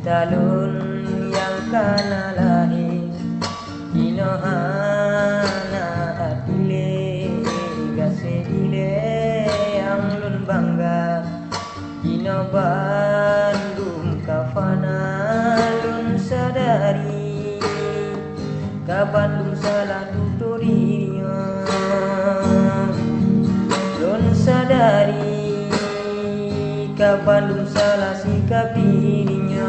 talun yang kana lahi ino hana atile gase ile yang lun bangga ino Bandung kafana lun sadari ka Bandung salah tutorinya lun sadari ka Bandung salah sikap dirinya.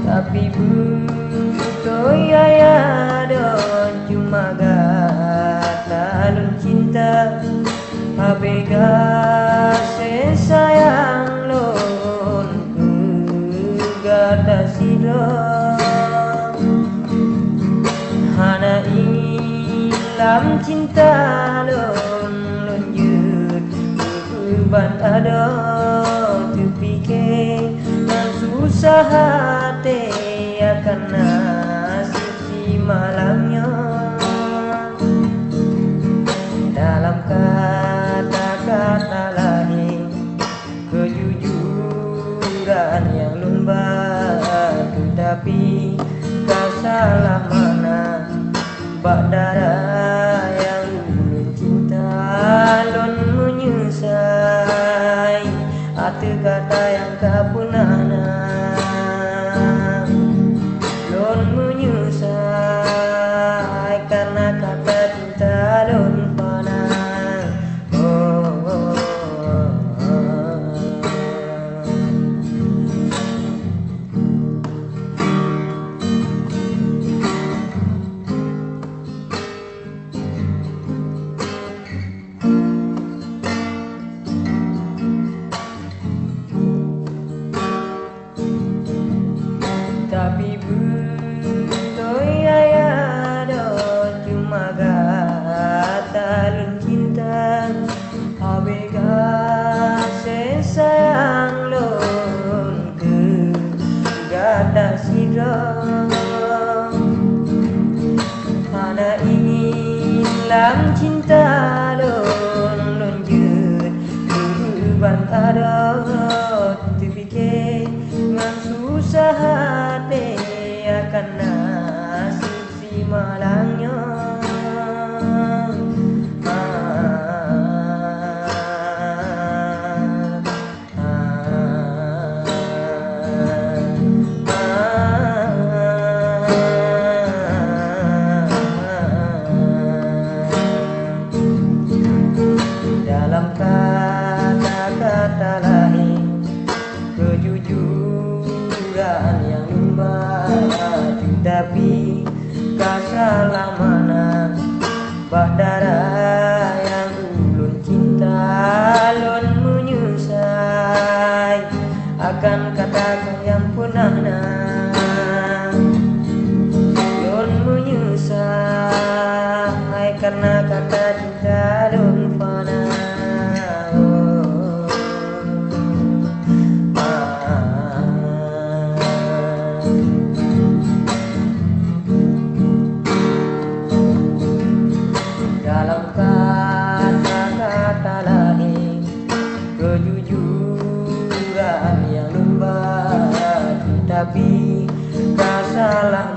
Tapi buto ya don cuma talun cinta abega sayang lon gada sidang hana ilam cinta lon yud ban ada terpikir dan susah hati akan nasib si malamnya dalam kata-kata lain kejujuran yang lumba tapi tak salah mana bak darah yang ulun cinta lon menyesai hati kata yang kapunana lon menyesai karena kata cinta lon fana. Tapi buto ya don cuma talun cinta abega sayang lon ke gada sidang hana ingin lam cinta lon jud ban ada terfikir ngan susah hati akan nasib si malangnya. Dalam kata-kata lain kejujuran yang lumba tapi kasalah mana bak darah yang ulun cinta lon menyesai akan kata yang punahna lon menyesai karena kata cinta lon fana. Dalam kata-kata lain kejujuran yang lumba tapi tak salah